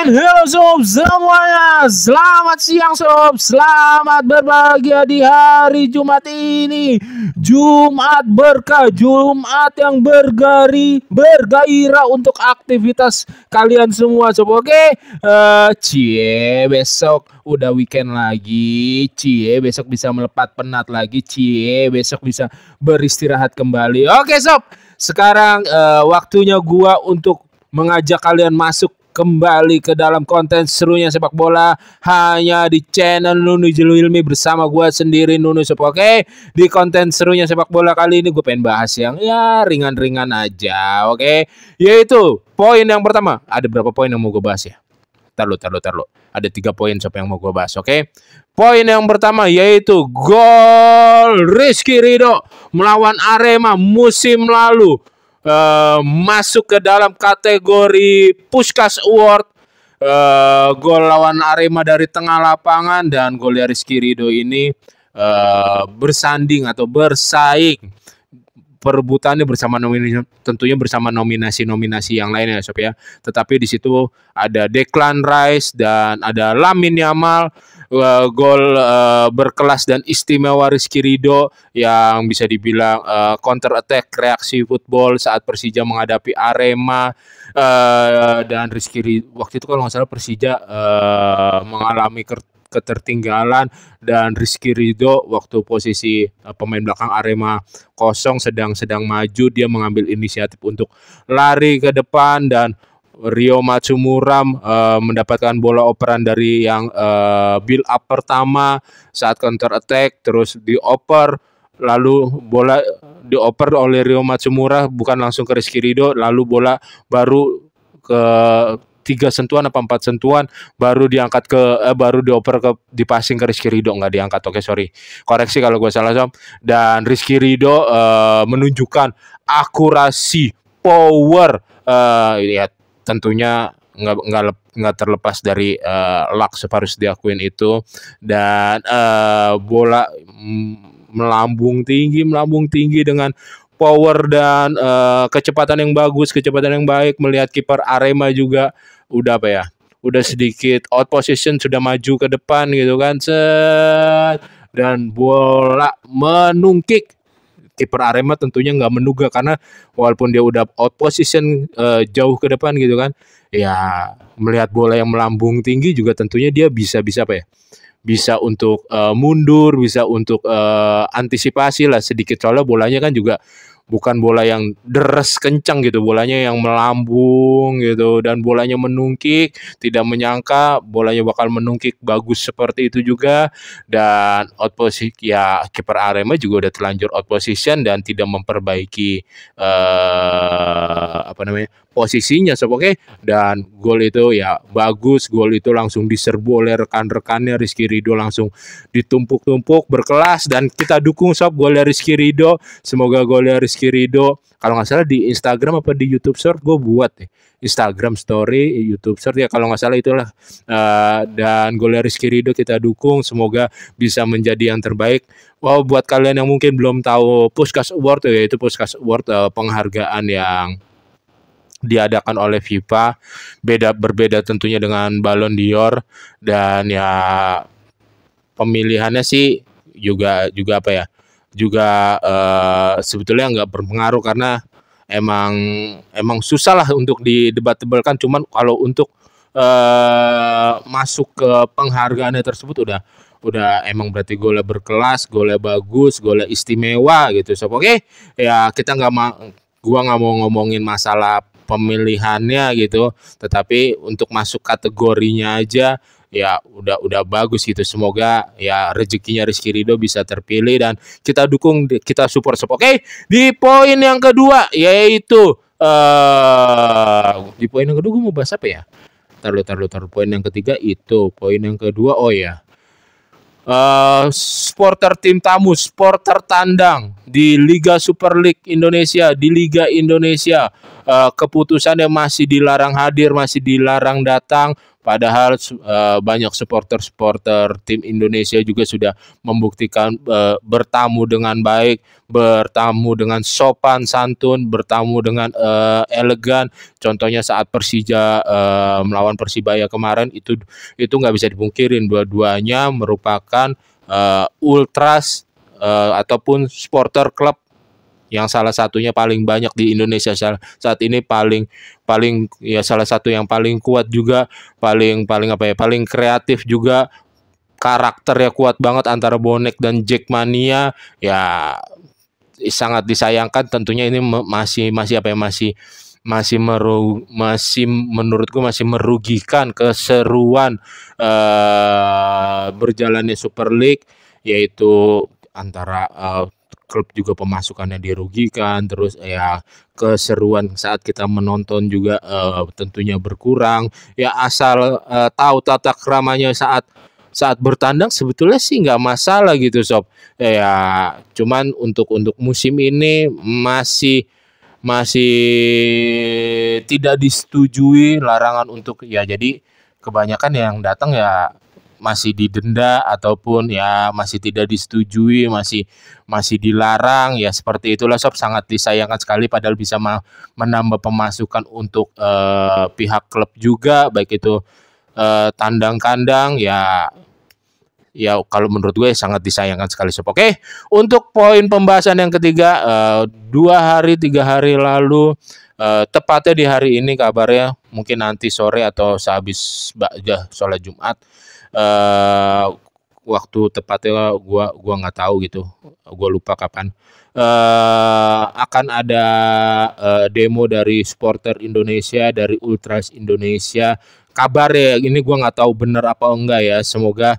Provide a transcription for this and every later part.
Halo sob semuanya, selamat siang sob, selamat berbahagia di hari Jumat ini. Jumat berkah, Jumat yang bergairah untuk aktivitas kalian semua sob. Oke, besok udah weekend lagi, besok bisa melepas penat lagi, besok bisa beristirahat kembali. Oke sob, sekarang waktunya gua untuk mengajak kalian masuk kembali ke dalam konten serunya sepak bola hanya di channel Nunu Ilmi bersama gue sendiri Nunu Sob. Oke, di konten serunya sepak bola kali ini gue pengen bahas yang ya ringan-ringan aja. Oke, yaitu poin yang pertama. Ada berapa poin yang mau gue bahas ya? Taruh. Ada 3 poin Sob yang mau gue bahas. Oke, poin yang pertama yaitu gol Rizky Ridho melawan Arema musim lalu. Masuk ke dalam kategori Puskás Award, gol lawan Arema dari tengah lapangan, dan gol Rizky Ridho ini bersanding atau bersaing perebutannya bersama tentunya bersama nominasi yang lainnya Sob ya. Tetapi di situ ada Declan Rice dan ada Lamine Yamal. Gol berkelas dan istimewa Rizky Ridho yang bisa dibilang counter attack reaksi football saat Persija menghadapi Arema, dan Rizky Ridho waktu itu kalau nggak salah Persija mengalami ketertinggalan dan Rizky Ridho waktu posisi pemain belakang Arema kosong sedang maju, dia mengambil inisiatif untuk lari ke depan dan Rio Matsumura mendapatkan bola operan dari yang build up pertama saat counter attack, terus dioper, lalu bola dioper oleh Rio Matsumura bukan langsung ke Rizky Ridho, lalu bola baru ke 3 sentuhan apa 4 sentuhan baru diangkat baru dioper di passing ke Rizky Ridho, nggak diangkat. Oke, sorry, koreksi kalau gue salah Sob. Dan Rizky Ridho menunjukkan akurasi power, ya tentunya nggak terlepas dari luck harus diakuin itu, dan bola melambung tinggi dengan power dan kecepatan yang bagus, kecepatan yang baik. Melihat kiper Arema juga udah sedikit out position, sudah maju ke depan gitu kan, dan bola menungkik. Kiper Arema tentunya nggak menduga karena walaupun dia udah out position jauh ke depan gitu kan, ya melihat bola yang melambung tinggi juga tentunya dia bisa untuk mundur, bisa untuk antisipasi lah sedikit, soalnya bolanya kan juga bukan bola yang deres kencang gitu, bolanya yang melambung gitu, dan bolanya menungkik, tidak menyangka bolanya bakal menungkik bagus seperti itu juga. Dan out position, ya kiper Arema juga udah terlanjur out position dan tidak memperbaiki posisinya Sob. Oke, dan gol itu ya bagus, gol itu langsung diserbu oleh rekan-rekannya, Rizky Ridho langsung ditumpuk-tumpuk, berkelas, dan kita dukung Sob golnya Rizky Ridho. Semoga golnya Rizky Ridho, kalau nggak salah di Instagram apa di YouTube Short gue buat Instagram Story, YouTube Short ya kalau nggak salah itulah, dan golnya Rizky Ridho kita dukung, semoga bisa menjadi yang terbaik. Wow, buat kalian yang mungkin belum tahu Puskás Award, yaitu Puskás Award penghargaan yang diadakan oleh FIFA, berbeda tentunya dengan Ballon d'Or, dan ya pemilihannya sih juga sebetulnya nggak berpengaruh karena emang susah lah untuk didebat-debatkan. Cuman kalau untuk masuk ke penghargaannya tersebut udah emang berarti golnya berkelas, golnya bagus, golnya istimewa gitu Sob. Oke, ya gua nggak mau ngomongin masalah pemilihannya gitu, tetapi untuk masuk kategorinya aja ya udah bagus gitu. Semoga ya rezekinya Rizky Ridho bisa terpilih dan kita dukung, kita support Sob. Oke, di poin yang kedua yaitu di poin yang kedua gue mau bahas apa ya? Taruh poin yang ketiga itu. Poin yang kedua, oh ya, supporter tim tamu, supporter tandang di Liga Super League Indonesia, di Liga Indonesia, keputusannya masih dilarang hadir, masih dilarang datang. Padahal banyak supporter-supporter tim Indonesia juga sudah membuktikan bertamu dengan baik, bertamu dengan sopan santun, bertamu dengan elegan. Contohnya saat Persija melawan Persibaya kemarin, itu nggak bisa dipungkirin, dua-duanya merupakan ultras ataupun supporter klub yang salah satunya paling banyak di Indonesia saat ini, paling ya salah satu yang paling kuat juga, paling kreatif juga, karakternya kuat banget antara Bonek dan Jackmania. Ya sangat disayangkan tentunya, ini masih menurutku masih merugikan keseruan berjalannya Super League, yaitu antara klub juga pemasukannya dirugikan, terus ya keseruan saat kita menonton juga tentunya berkurang. Ya asal tahu tata keramanya saat bertandang sebetulnya sih nggak masalah gitu sob. Ya cuman untuk musim ini masih tidak disetujui larangan untuk, ya jadi kebanyakan yang datang ya masih didenda ataupun ya masih tidak disetujui, masih dilarang. Ya seperti itulah sob, sangat disayangkan sekali, padahal bisa menambah pemasukan untuk pihak klub juga, baik itu tandang kandang. Ya kalau menurut gue sangat disayangkan sekali sob. Oke, untuk poin pembahasan yang ketiga, 3 hari lalu, tepatnya di hari ini kabarnya, mungkin nanti sore atau sehabis sholat Jumat, waktu tepatnya gua nggak tahu gitu, gua lupa kapan, akan ada demo dari supporter Indonesia, dari Ultras Indonesia. Kabar ya, ini gua nggak tahu benar apa enggak ya. Semoga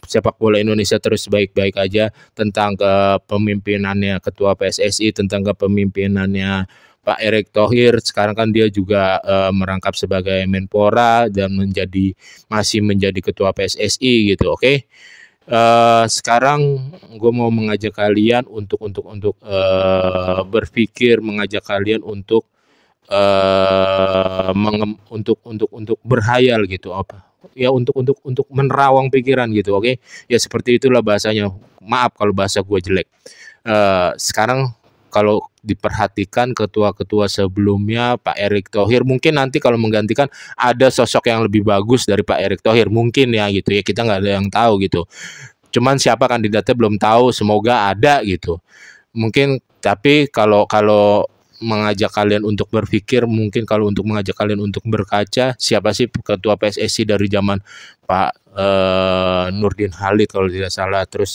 sepak bola Indonesia terus baik-baik aja. Tentang kepemimpinannya Ketua PSSI, tentang kepemimpinannya Pak Erick Thohir. Sekarang kan dia juga merangkap sebagai Menpora dan masih menjadi Ketua PSSI gitu. Oke. Sekarang gue mau mengajak kalian untuk berpikir, mengajak kalian untuk berhayal gitu, apa ya, untuk menerawang pikiran gitu. Oke. Ya seperti itulah bahasanya, maaf kalau bahasa gue jelek. Sekarang kalau diperhatikan ketua-ketua sebelumnya, Pak Erick Thohir, mungkin nanti kalau menggantikan ada sosok yang lebih bagus dari Pak Erick Thohir, mungkin ya gitu ya, kita nggak ada yang tahu gitu. Cuman siapa kandidatnya belum tahu, semoga ada gitu. Mungkin, tapi kalau mengajak kalian untuk berpikir, mungkin kalau untuk mengajak kalian untuk berkaca, siapa sih ketua PSSI dari zaman Pak Nurdin Halid kalau tidak salah, terus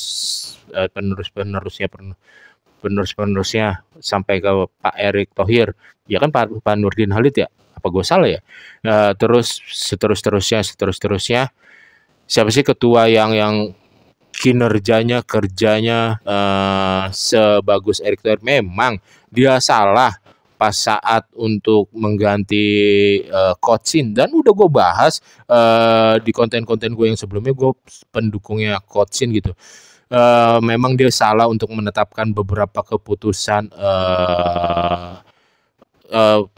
penerusnya sampai ke Pak Erick Thohir, ya kan Pak Nurdin Halid ya, apa gue salah ya? Terus seterusnya, siapa sih ketua yang kerjanya sebagus Erick Thohir? Memang dia salah pas saat untuk mengganti Coach Shin, dan udah gue bahas di konten-konten gue yang sebelumnya, gue pendukungnya Coach Shin gitu. Memang dia salah untuk menetapkan beberapa keputusan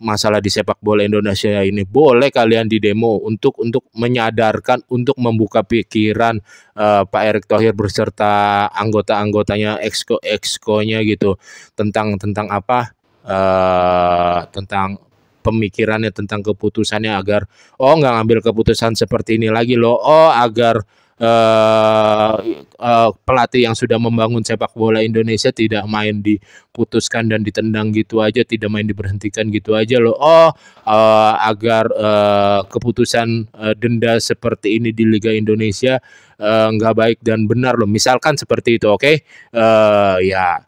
masalah di sepak bola Indonesia ini. Boleh kalian di demo untuk menyadarkan, untuk membuka pikiran Pak Erick Thohir beserta anggota-anggotanya, exco-nya gitu, tentang apa, tentang pemikirannya, tentang keputusannya, agar nggak ngambil keputusan seperti ini lagi loh, agar pelatih yang sudah membangun sepak bola Indonesia tidak main diputuskan dan ditendang gitu aja, tidak main diberhentikan gitu aja loh. Agar keputusan denda seperti ini di Liga Indonesia nggak baik dan benar loh, misalkan seperti itu. Oke. Ya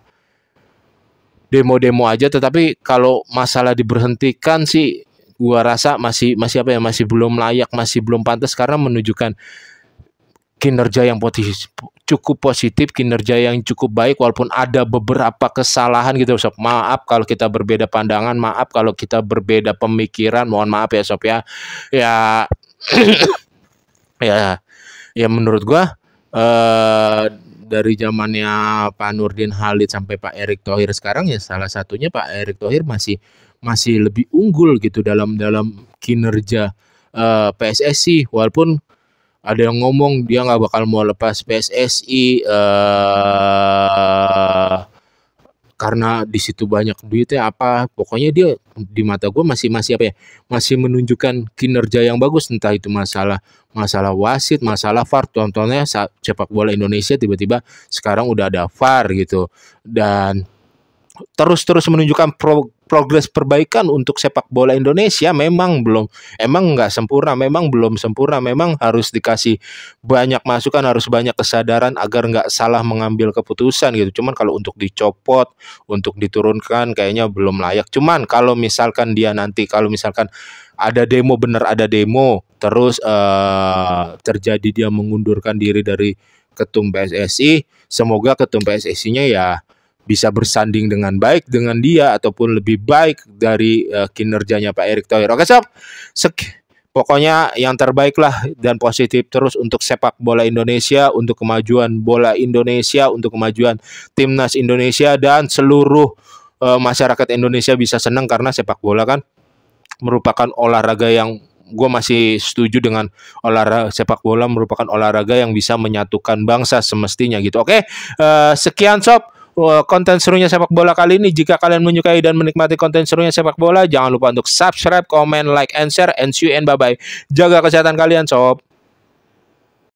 demo aja, tetapi kalau masalah diberhentikan sih gua rasa masih belum layak, masih belum pantas, karena menunjukkan kinerja yang cukup positif, kinerja yang cukup baik, walaupun ada beberapa kesalahan gitu sob. Maaf kalau kita berbeda pandangan, maaf kalau kita berbeda pemikiran, mohon maaf ya sob ya. Ya ya menurut gua dari zamannya Pak Nurdin Halid sampai Pak Erick Thohir sekarang ya salah satunya Pak Erick Thohir masih lebih unggul gitu dalam kinerja PSSI, walaupun ada yang ngomong dia nggak bakal mau lepas PSSI karena di situ banyak duitnya apa. Pokoknya dia di mata gue masih apa ya, masih menunjukkan kinerja yang bagus, entah itu masalah wasit, masalah VAR. Contohnya sepak bola Indonesia tiba-tiba sekarang udah ada VAR gitu, dan terus menunjukkan progres perbaikan untuk sepak bola Indonesia. Memang nggak sempurna, memang belum sempurna, memang harus dikasih banyak masukan, harus banyak kesadaran agar nggak salah mengambil keputusan gitu. Cuman kalau untuk dicopot, untuk diturunkan kayaknya belum layak. Cuman kalau misalkan ada demo, bener ada demo, terus terjadi dia mengundurkan diri dari ketum PSSI, semoga ketum PSSI-nya ya bisa bersanding dengan baik dengan dia ataupun lebih baik dari kinerjanya Pak Erick Thohir. Oke sob, pokoknya yang terbaik lah dan positif terus untuk sepak bola Indonesia, untuk kemajuan bola Indonesia, untuk kemajuan timnas Indonesia, dan seluruh masyarakat Indonesia bisa senang karena sepak bola kan merupakan olahraga yang gue masih setuju dengan olahraga sepak bola merupakan olahraga yang bisa menyatukan bangsa semestinya gitu. Oke, sekian sob konten serunya sepak bola kali ini. Jika kalian menyukai dan menikmati konten serunya sepak bola, jangan lupa untuk subscribe, comment, like, and share, and see you and bye-bye. Jaga kesehatan kalian sob.